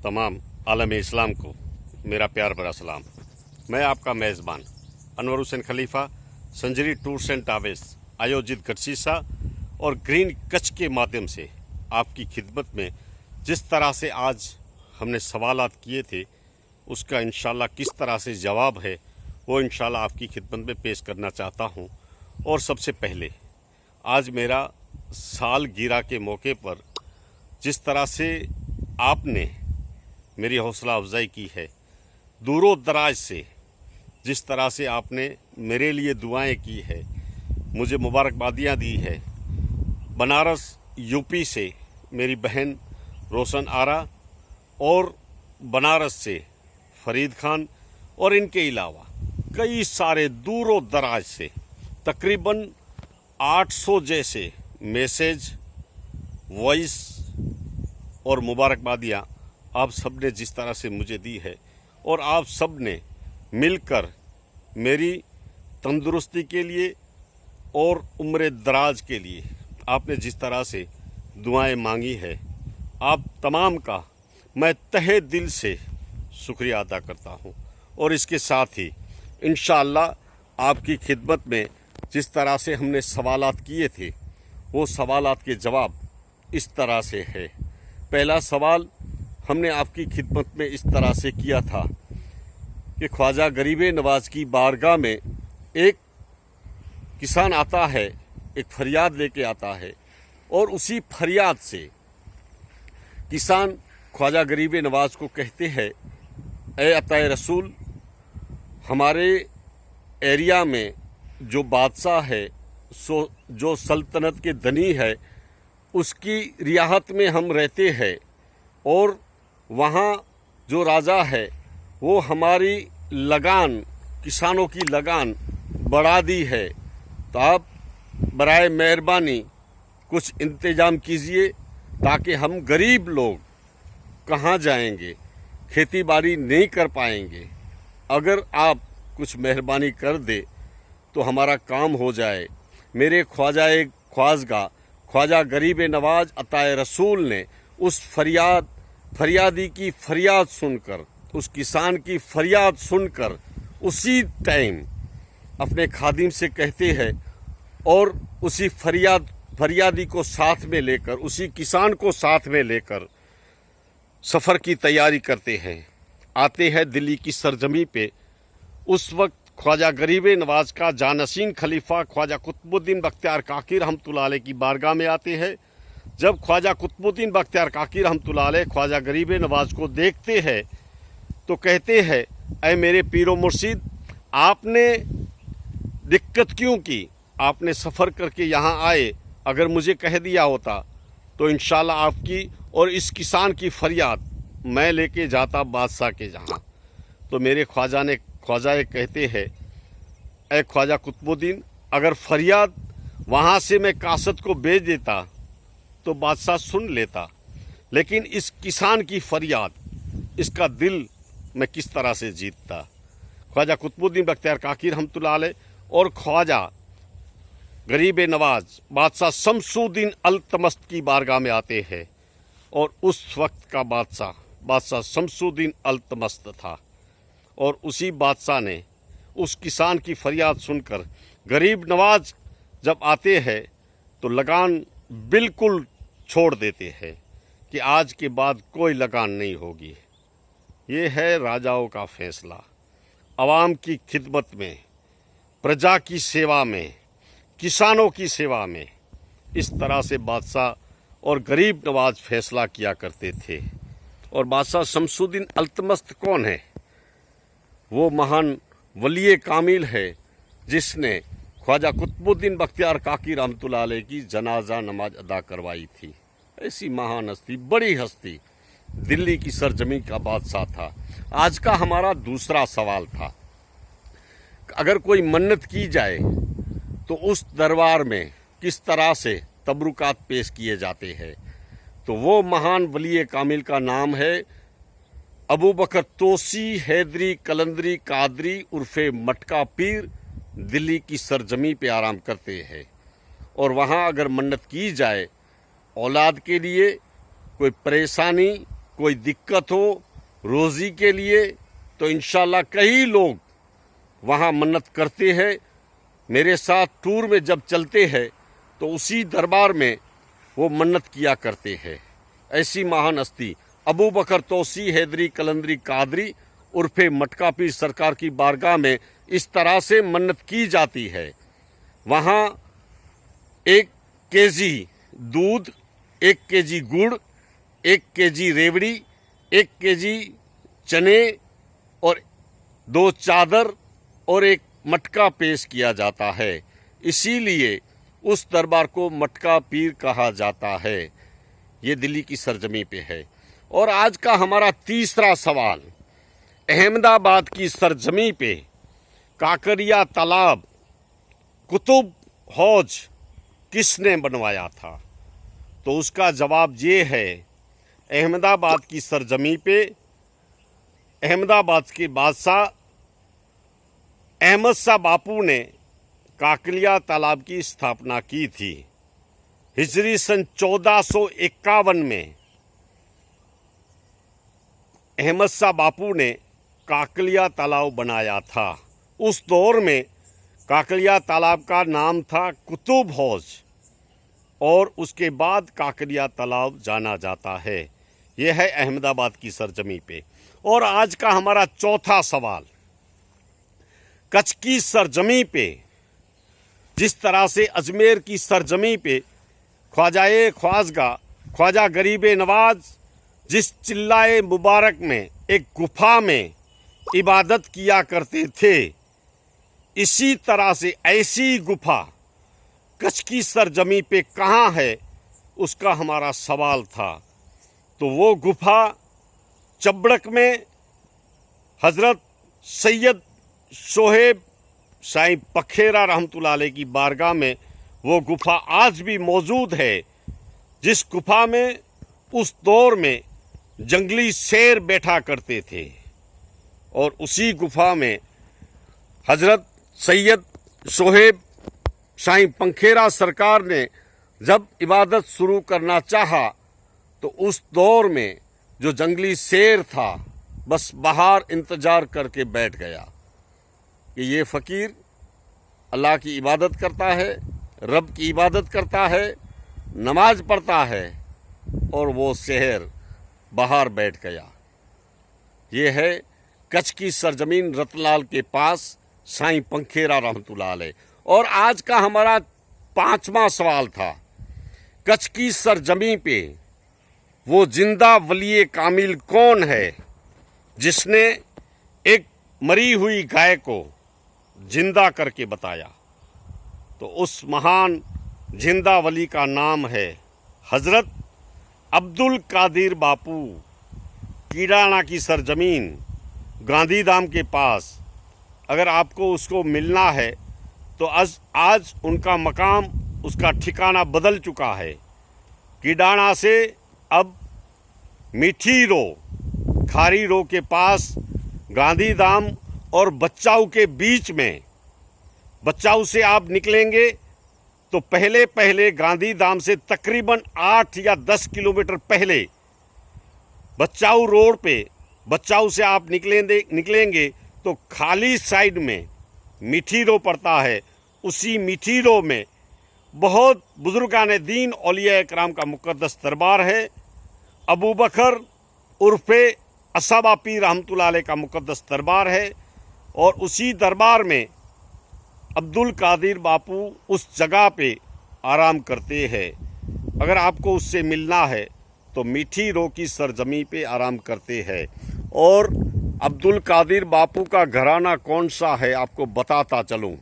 तमाम आलम इस्लाम को मेरा प्यार भरा सलाम। मैं आपका मेज़बान अनवर हुसैन खलीफा संजरी टूर्स एंड ट्रैवल्स आयोजित गढ़सीसा और ग्रीन कच्छ के माध्यम से आपकी खिदमत में जिस तरह से आज हमने सवालात किए थे उसका इंशाल्लाह किस तरह से जवाब है वो इंशाल्लाह आपकी खिदमत में पेश करना चाहता हूं। और सबसे पहले आज मेरा सालगिरह के मौके पर जिस तरह से आपने मेरी हौसला अफजाई की है, दूरों दराज से जिस तरह से आपने मेरे लिए दुआएं की है, मुझे मुबारकबादियाँ दी है। बनारस यूपी से मेरी बहन रोशन आरा और बनारस से फरीद खान और इनके अलावा कई सारे दूरों दराज से तकरीबन 800 जैसे मैसेज, वॉइस और मुबारकबादियाँ आप सब ने जिस तरह से मुझे दी है और आप सब ने मिलकर मेरी तंदुरुस्ती के लिए और उम्र दराज के लिए आपने जिस तरह से दुआएं मांगी है, आप तमाम का मैं तहे दिल से शुक्रिया अदा करता हूं। और इसके साथ ही इंशाअल्लाह आपकी खिदमत में जिस तरह से हमने सवालात किए थे वो सवालात के जवाब इस तरह से है। पहला सवाल हमने आपकी खिदमत में इस तरह से किया था कि ख्वाजा गरीब नवाज की बारगाह में एक किसान आता है, एक फरियाद लेके आता है और उसी फरियाद से किसान ख्वाजा गरीब नवाज को कहते हैं, ए अताए रसूल, हमारे एरिया में जो बादशाह है, जो सल्तनत के धनी है, उसकी रियासत में हम रहते हैं और वहाँ जो राजा है वो हमारी लगान, किसानों की लगान बढ़ा दी है। तो आप बराए मेहरबानी कुछ इंतजाम कीजिए ताकि हम गरीब लोग कहाँ जाएंगे, खेती बाड़ी नहीं कर पाएंगे। अगर आप कुछ मेहरबानी कर दे तो हमारा काम हो जाए। मेरे ख्वाजा ख्वाजा गरीब नवाज अताए रसूल ने उस फरियादी की फरियाद सुनकर, उस किसान की फरियाद सुनकर उसी टाइम अपने खादिम से कहते हैं और उसी फरियादी को साथ में लेकर, उसी किसान को साथ में लेकर सफ़र की तैयारी करते हैं। आते हैं दिल्ली की सरजमी पे। उस वक्त ख्वाजा गरीब नवाज का जानशीन खलीफा ख्वाजा कुतुबुद्दीन बख्तियार काकी रहमतुल्लाह अलैह की बारगाह में आते हैं। जब ख्वाजा कुतुबुद्दीन बख्तियार काकी रहमतुल्लाह अलैह ख्वाजा गरीब नवाज को देखते हैं तो कहते हैं, ऐ मेरे पीरो मुर्शिद, आपने दिक्कत क्यों की? आपने सफ़र करके यहाँ आए, अगर मुझे कह दिया होता तो इंशाल्लाह आपकी और इस किसान की फरियाद मैं लेके जाता बादशाह के जहाँ। तो मेरे ख्वाजा कहते हैं, ऐ ख्वाजा कुतुबुद्दीन, अगर फरियाद वहाँ से मैं कासद को भेज देता तो बादशाह सुन लेता, लेकिन इस किसान की फरियाद, इसका दिल मैं किस तरह से जीतता। ख्वाजा कुतुबुद्दीन बख्तियार काकी रहमतुल्लाह अलैह और ख्वाजा गरीब नवाज बादशाह शमसुद्दीन अल्तमस्त की बारगाह में आते हैं और उस वक्त का बादशाह शमसुद्दीन अल्तमस्त था। और उसी बादशाह ने उस किसान की फरियाद सुनकर गरीब नवाज जब आते हैं तो लगान बिल्कुल छोड़ देते हैं कि आज के बाद कोई लगान नहीं होगी। ये है राजाओं का फैसला। आवाम की खिदमत में, प्रजा की सेवा में, किसानों की सेवा में इस तरह से बादशाह और गरीब नवाज फैसला किया करते थे। और बादशाह शमसुद्दीन अल्तमस्त कौन है? वो महान वली कामिल है जिसने ख्वाजा कुतुबुद्दीन बख्तियार काकी रहमतुल्लाह अलैह की जनाजा नमाज अदा करवाई थी। ऐसी महान हस्ती, बड़ी हस्ती, दिल्ली की सरजमी का बादशाह था। आज का हमारा दूसरा सवाल था, अगर कोई मन्नत की जाए तो उस दरबार में किस तरह से तबरुकात पेश किए जाते हैं। तो वो महान वली कामिल का नाम है अबू बकर तोसी हैदरी कलंदरी कादरी उर्फे मटका पीर। दिल्ली की सरजमी पे आराम करते हैं और वहाँ अगर मन्नत की जाए औलाद के लिए, कोई परेशानी कोई दिक्कत हो रोज़ी के लिए तो इंशाल्लाह कई लोग वहाँ मन्नत करते हैं। मेरे साथ टूर में जब चलते हैं तो उसी दरबार में वो मन्नत किया करते हैं। ऐसी महान हस्ती अबू बकर तौसी हैदरी कलंदरी कादरी उर्फे मटका पीर सरकार की बारगाह में इस तरह से मन्नत की जाती है। वहाँ 1 केजी दूध, 1 केजी गुड़, 1 केजी रेवड़ी, 1 केजी चने और 2 चादर और 1 मटका पेश किया जाता है। इसीलिए उस दरबार को मटका पीर कहा जाता है। ये दिल्ली की सरजमी पे है। और आज का हमारा तीसरा सवाल, अहमदाबाद की सरजमी पे काकरिया तालाब कुतुब हौज किसने बनवाया था? तो उसका जवाब ये है, अहमदाबाद की सरजमी पे अहमदाबाद के बादशाह अहमद शाह बापू ने काकरिया तालाब की स्थापना की थी। हिजरी सन 1451 में अहमद शाह बापू ने काकरिया तालाब बनाया था। उस दौर में काकरिया तालाब का नाम था कुतुब हौज और उसके बाद काकरिया तालाब जाना जाता है। यह है अहमदाबाद की सरजमी पे। और आज का हमारा चौथा सवाल, कच्छ की सरजमी पे जिस तरह से अजमेर की सरजमी पे ख्वाजाए ख्वाजगा ख्वाजा गरीबे नवाज जिस चिल्लाए मुबारक में एक गुफा में इबादत किया करते थे, इसी तरह से ऐसी गुफा कच्छ की सरजमी पे कहाँ है, उसका हमारा सवाल था। तो वो गुफा चबड़क में हजरत सैयद शोहेब साईं पखेरा रहमतुल्लाह अलैह की बारगाह में वो गुफा आज भी मौजूद है। जिस गुफा में उस दौर में जंगली शेर बैठा करते थे और उसी गुफा में हजरत सैयद शोहेब साईं पंखेरा सरकार ने जब इबादत शुरू करना चाहा तो उस दौर में जो जंगली शेर था बस बाहर इंतजार करके बैठ गया कि ये फ़कीर अल्लाह की इबादत करता है, रब की इबादत करता है, नमाज पढ़ता है, और वो शेर बाहर बैठ गया। ये है कच्छ की सरजमीन रतनलाल के पास साईं पंखेरा रहमतुल्लाह अलैह। और आज का हमारा 5वां सवाल था, कच्छ की सरजमी पे वो जिंदा वली कामिल कौन है जिसने एक मरी हुई गाय को जिंदा करके बताया? तो उस महान जिंदा वली का नाम है हजरत अब्दुल कादिर बापू। कीड़ाणा की सरजमीन गांधीधाम के पास अगर आपको उसको मिलना है तो आज उनका मकाम, उसका ठिकाना बदल चुका है। कीड़ाणा से अब मीठी रो, खारी रो के पास गांधीधाम और बच्चाऊ के बीच में, बच्चाऊ से आप निकलेंगे तो पहले गांधीधाम से तकरीबन 8 या 10 किलोमीटर पहले बच्चाऊ रोड पे, बच्चाऊ से आप निकलेंगे तो खाली साइड में मीठी रो पड़ता है। उसी मीठी रो में बहुत बुजुर्गान दीन औलिया इकराम का मुक़द्दस दरबार है। अबू बकर उर्फे असाबा पीर रहमतुल्लाह अलैह का मुक़द्दस दरबार है। और उसी दरबार में अब्दुल कादिर बापू उस जगह पे आराम करते हैं। अगर आपको उससे मिलना है तो मीठी रो की सरजमी पे आराम करते हैं। और अब्दुल कादिर बापू का घराना कौन सा है आपको बताता चलूं।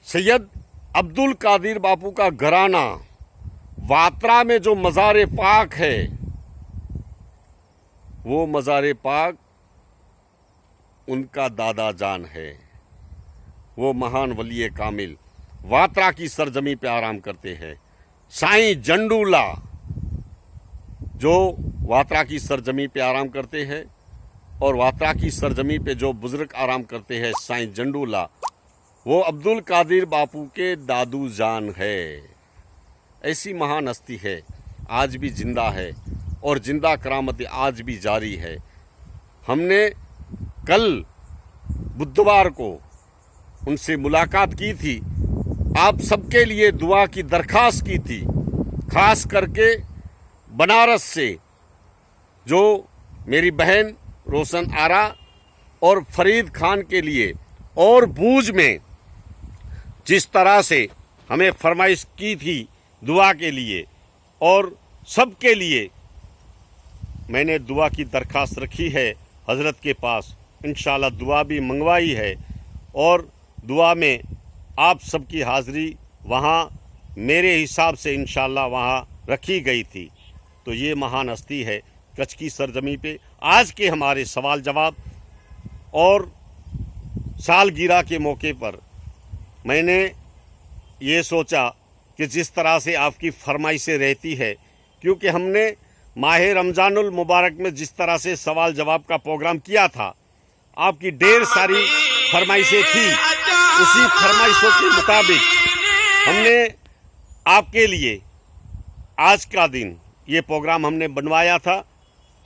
सैयद अब्दुल कादिर बापू का घराना वात्रा में जो मज़ार पाक है, वो मज़ार पाक उनका दादा जान है। वो महान वली कामिल वात्रा की सरजमी पे आराम करते हैं। साईं जंडूला जो वात्रा की सरजमी पे आराम करते हैं, और वात्रा की सरजमी पे जो बुजुर्ग आराम करते हैं साईं जंडूला, वो अब्दुल कादिर बापू के दादू जान है। ऐसी महान हस्ती है, आज भी जिंदा है। और जिंदा करामत आज भी जारी है। हमने कल बुधवार को उनसे मुलाकात की थी, आप सबके लिए दुआ की दरख्वास्त की थी, खास करके बनारस से जो मेरी बहन रोशन आरा और फरीद खान के लिए, और भूज में जिस तरह से हमें फरमाइश की थी दुआ के लिए, और सबके लिए मैंने दुआ की दरख्वास्त रखी है हज़रत के पास। इंशाल्लाह दुआ भी मंगवाई है और दुआ में आप सबकी हाज़िरी वहाँ मेरे हिसाब से इंशाल्लाह वहाँ रखी गई थी। तो ये महान हस्ती है कच्छ की सरजमी पे। आज के हमारे सवाल जवाब और सालगिरह के मौके पर मैंने ये सोचा कि जिस तरह से आपकी फरमाइशें रहती है, क्योंकि हमने माह रमज़ानुल मुबारक में जिस तरह से सवाल जवाब का प्रोग्राम किया था, आपकी ढेर सारी फरमाइशें थी। उसी फरमाइशों के मुताबिक हमने आपके लिए आज का दिन ये प्रोग्राम हमने बनवाया था।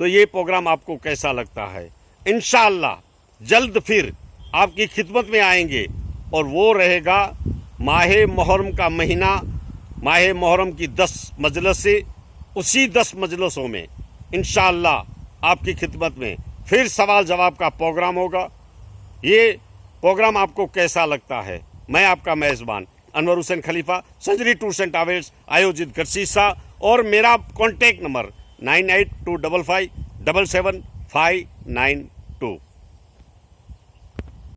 तो ये प्रोग्राम आपको कैसा लगता है? इंशाअल्लाह जल्द फिर आपकी खिदमत में आएंगे, और वो रहेगा माह मुहर्रम का महीना, माह मुहर्रम की 10 मजलिसें, उसी 10 मजलिसों में इंशाअल्लाह आपकी खिदमत में फिर सवाल जवाब का प्रोग्राम होगा। ये प्रोग्राम आपको कैसा लगता है? मैं आपका मेज़बान अनवर हुसैन खलीफा, संजरी टूर्स एंड ट्रैवल्स, आयोजित गढ़सीसा, और मेरा कॉन्टैक्ट नंबर 9825577599।